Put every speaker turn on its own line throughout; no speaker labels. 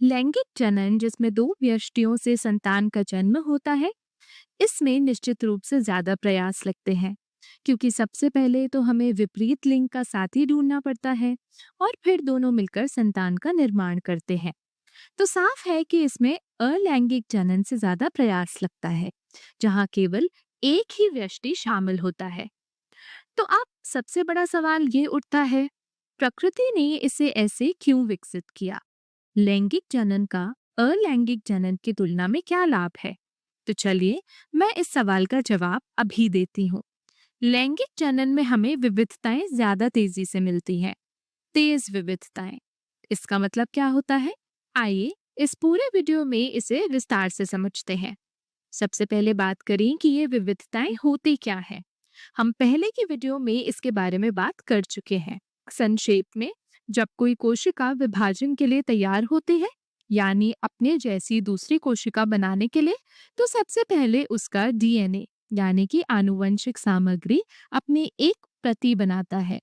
लैंगिक जनन जिसमें दो व्यष्टियों से संतान का जन्म होता है, इसमें निश्चित रूप से ज्यादा प्रयास लगते हैं, क्योंकि सबसे पहले तो हमें विपरीत लिंग का साथी ढूंढना पड़ता है और फिर दोनों मिलकर संतान का निर्माण करते हैं। तो साफ है कि इसमें अलैंगिक जनन से ज्यादा प्रयास लगता है, जहाँ केवल एक ही व्यष्टि शामिल होता है। तो अब सबसे बड़ा सवाल ये उठता है, प्रकृति ने इसे ऐसे क्यों विकसित किया? लैंगिक जनन का अलैंगिक जनन की तुलना में क्या लाभ है? तो चलिए, मैं इस सवाल का जवाब अभी देती हूँ। लैंगिक जनन में हमें विविधताएं ज्यादा तेजी से मिलती हैं। तेज विविधताएं, इसका मतलब क्या होता है? आइए इस पूरे वीडियो में इसे विस्तार से समझते हैं। सबसे पहले बात करें कि ये विविधताएं होती क्या हैं। हम पहले की वीडियो में इसके बारे में बात कर चुके हैं। संक्षेप में, जब कोई कोशिका विभाजन के लिए तैयार होती है, यानी अपने जैसी दूसरी कोशिका बनाने के लिए, तो सबसे पहले उसका डीएनए यानी कि आनुवंशिक सामग्री अपनी एक प्रति बनाता है।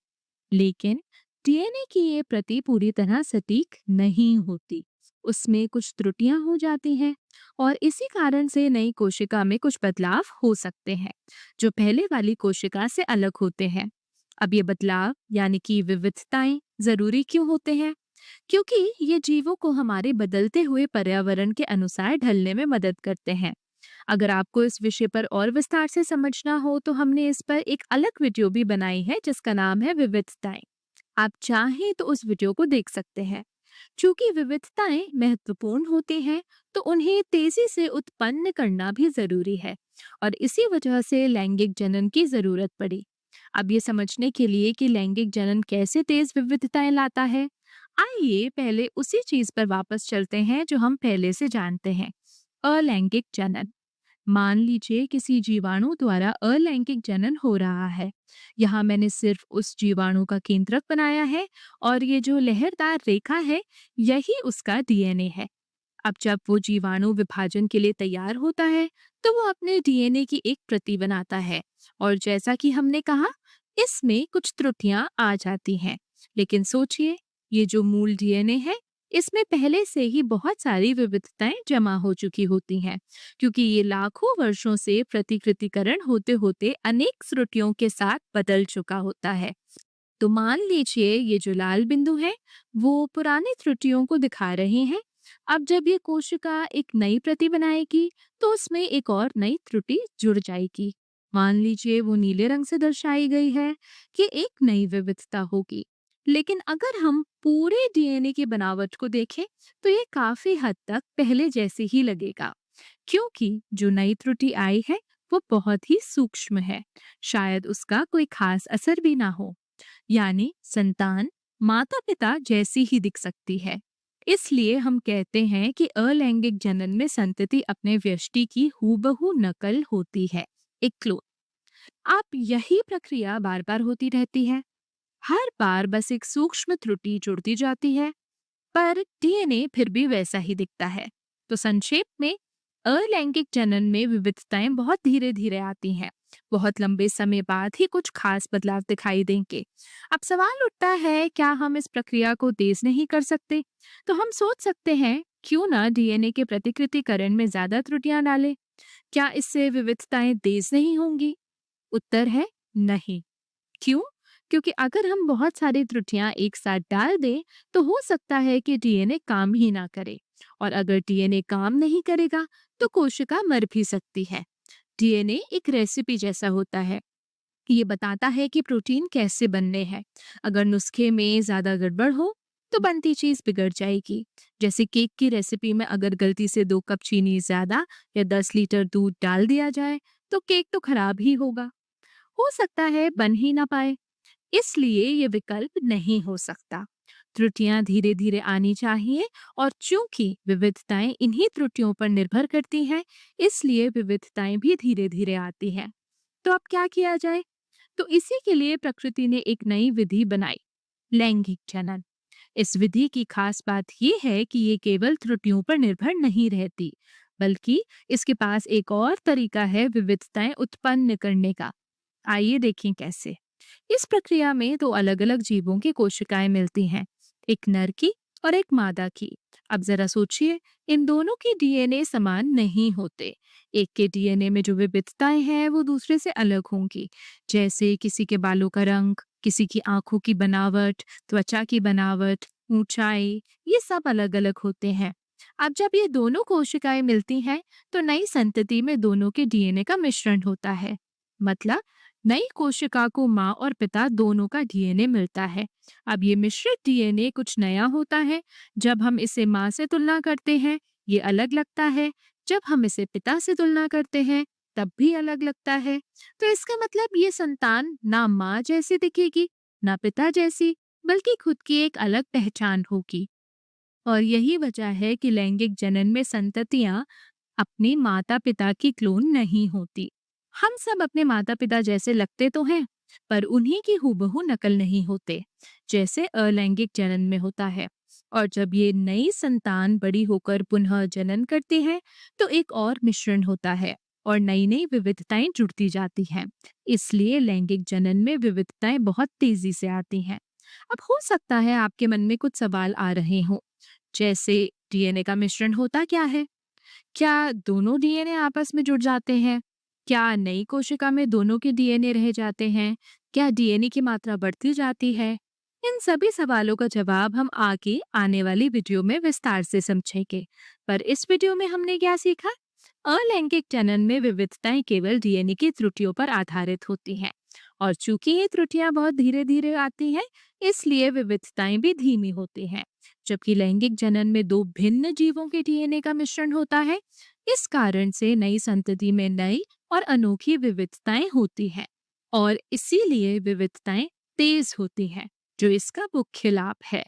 लेकिन डीएनए की ये प्रति पूरी तरह सटीक नहीं होती, उसमें कुछ त्रुटियां हो जाती हैं और इसी कारण से नई कोशिका में कुछ बदलाव हो सकते हैं, जो पहले वाली कोशिका से अलग होते हैं। अब ये बदलाव यानी कि विविधताएं जरूरी क्यों होते हैं? क्योंकि ये जीवों को हमारे बदलते हुए पर्यावरण के अनुसार ढलने में मदद करते हैं। अगर आपको इस विषय पर और विस्तार से समझना हो तो हमने इस पर एक अलग वीडियो भी बनाई है, जिसका नाम है विविधताएं। आप चाहें तो उस वीडियो को देख सकते हैं। चूंकि विविधताएं महत्वपूर्ण होती हैं, तो उन्हें तेजी से उत्पन्न करना भी जरूरी है और इसी वजह से लैंगिक जनन की जरूरत पड़ी। अब ये समझने के लिए कि लैंगिक जनन कैसे तेज विविधताएं लाता है, आइए पहले उसी चीज पर वापस चलते हैं जो हम पहले से जानते हैं, अलैंगिक जनन। मान लीजिए किसी जीवाणु द्वारा अलैंगिक जनन हो रहा है। यहाँ मैंने सिर्फ उस जीवाणु का केंद्रक बनाया है और ये जो लहरदार रेखा है, यही उसका डीएनए है। अब जब वो जीवाणु विभाजन के लिए तैयार होता है, तो वो अपने डीएनए की एक प्रति बनाता है और जैसा कि हमने कहा, इसमें कुछ त्रुटियां आ जाती हैं। लेकिन सोचिए, ये जो मूल डीएनए है, इसमें पहले से ही बहुत सारी विविधताएं जमा हो चुकी होती हैं, क्योंकि ये लाखों वर्षों से प्रतिकृतिकरण होते होते अनेक त्रुटियों के साथ बदल चुका होता है। तो मान लीजिए ये जो लाल बिंदु है, वो पुरानी त्रुटियों को दिखा रहे हैं। अब जब ये कोशिका एक नई प्रति बनाएगी, तो उसमें एक और नई त्रुटि जुड़ जाएगी। मान लीजिए वो नीले रंग से दर्शाई गई है कि एक नई विविधता होगी। लेकिन अगर हम पूरे डीएनए की बनावट को देखें, तो ये काफी हद तक पहले जैसे ही लगेगा, क्योंकि जो नई त्रुटि आई है वो बहुत ही सूक्ष्म है। शायद उसका कोई खास असर भी ना हो, यानी संतान माता पिता जैसी ही दिख सकती है। इसलिए हम कहते हैं कि अलैंगिक जनन में संतति अपने व्यष्टि की हूबहू नकल होती है, एक क्लोन। अब यही प्रक्रिया बार बार होती रहती है। हर बार बस एक सूक्ष्म त्रुटि जुड़ती जाती है, पर डीएनए फिर भी वैसा ही दिखता है। तो संक्षेप में, अलैंगिक जनन में विविधताएं बहुत धीरे धीरे आती हैं। बहुत लंबे समय बाद ही कुछ खास बदलाव दिखाई देंगे। अब सवाल उठता है, क्या हम इस प्रक्रिया को तेज नहीं कर सकते? तो हम सोच सकते हैं, क्यों ना डीएनए के प्रतिकृतिकरण में ज्यादा त्रुटियां डालें? क्या इससे विविधताएं तेज नहीं होंगी? उत्तर है नहीं। क्यों? क्योंकि अगर हम बहुत सारी त्रुटियां एक साथ डाल दें, तो हो सकता है कि डीएनए काम ही ना करे, और अगर डीएनए काम नहीं करेगा, तो कोशिका मर भी सकती है। डीएनए एक रेसिपी जैसा होता है, ये बताता है कि प्रोटीन कैसे बनने हैं। अगर नुस्खे में ज्यादा गड़बड़ हो, तो बनती चीज बिगड़ जाएगी। जैसे केक की रेसिपी में अगर गलती से 2 कप चीनी ज्यादा या 10 लीटर दूध डाल दिया जाए, तो केक तो खराब ही होगा, हो सकता है बन ही ना पाए। इसलिए ये विकल्प नहीं हो सकता। त्रुटियां धीरे धीरे आनी चाहिए, और चूंकि विविधताएं इन्हीं त्रुटियों पर निर्भर करती हैं, इसलिए विविधताएं भी धीरे धीरे आती हैं। तो अब क्या किया जाए? तो इसी के लिए प्रकृति ने एक नई विधि बनाई, लैंगिक जनन। इस विधि की खास बात यह है कि ये केवल त्रुटियों पर निर्भर नहीं रहती, बल्कि इसके पास एक और तरीका है विविधताएं उत्पन्न करने का। आइए देखें कैसे। इस प्रक्रिया में दो अलग अलग जीवों की कोशिकाएं मिलती हैं, एक नर की और एक मादा की। अब जरा सोचिए, इन दोनों के डीएनए समान नहीं होते। एक के डीएनए में जो विविधताएं हैं वो दूसरे से अलग होंगी। जैसे किसी के बालों का रंग, किसी की आंखों की बनावट, त्वचा की बनावट, ऊंचाई, ये सब अलग अलग होते हैं। अब जब ये दोनों कोशिकाएं मिलती हैं तो नई संतति में दोनों के डीएनए का मिश्रण होता है। मतलब नई कोशिका को माँ और पिता दोनों का डीएनए मिलता है। अब ये मिश्रित डीएनए कुछ नया होता है। जब हम इसे माँ से तुलना करते हैं, ये अलग लगता है। जब हम इसे पिता से तुलना करते हैं, तब भी अलग लगता है। तो इसका मतलब ये संतान ना माँ जैसी दिखेगी, ना पिता जैसी, बल्कि खुद की एक अलग पहचान होगी। और यही वजह है कि लैंगिक जनन में संततियां अपने माता पिता की क्लोन नहीं होती। हम सब अपने माता पिता जैसे लगते तो हैं, पर उन्हीं की हूबहू नकल नहीं होते, जैसे अलैंगिक जनन में होता है। और जब ये नई संतान बड़ी होकर पुनः जनन करती है तो एक और मिश्रण होता है और नई नई विविधताएं जुड़ती जाती हैं। इसलिए लैंगिक जनन में विविधताएं बहुत तेजी से आती हैं। अब हो सकता है आपके मन में कुछ सवाल आ रहे हों, जैसे डीएनए का मिश्रण होता क्या है? क्या दोनों डीएनए आपस में जुड़ जाते हैं? क्या नई कोशिका में दोनों के डीएनए रह जाते हैं? क्या डीएनए की मात्रा बढ़ती जाती है? इन सभी सवालों का जवाब हम आगे आने वाली वीडियो में विस्तार से समझेंगे। पर इस वीडियो में हमने क्या सीखा? अलैंगिक जनन में विविधताएं केवल डीएनए की त्रुटियों पर आधारित होती हैं। और चूंकि ये त्रुटियां बहुत धीरे धीरे आती हैं, इसलिए विविधताएं भी धीमी होती हैं। जबकि लैंगिक जनन में दो भिन्न जीवों के डीएनए का मिश्रण होता है। इस कारण से नई संतति में नई और अनोखी विविधताएं होती हैं और इसीलिए विविधताएं तेज होती हैं, जो इसका मुख्य लाभ है।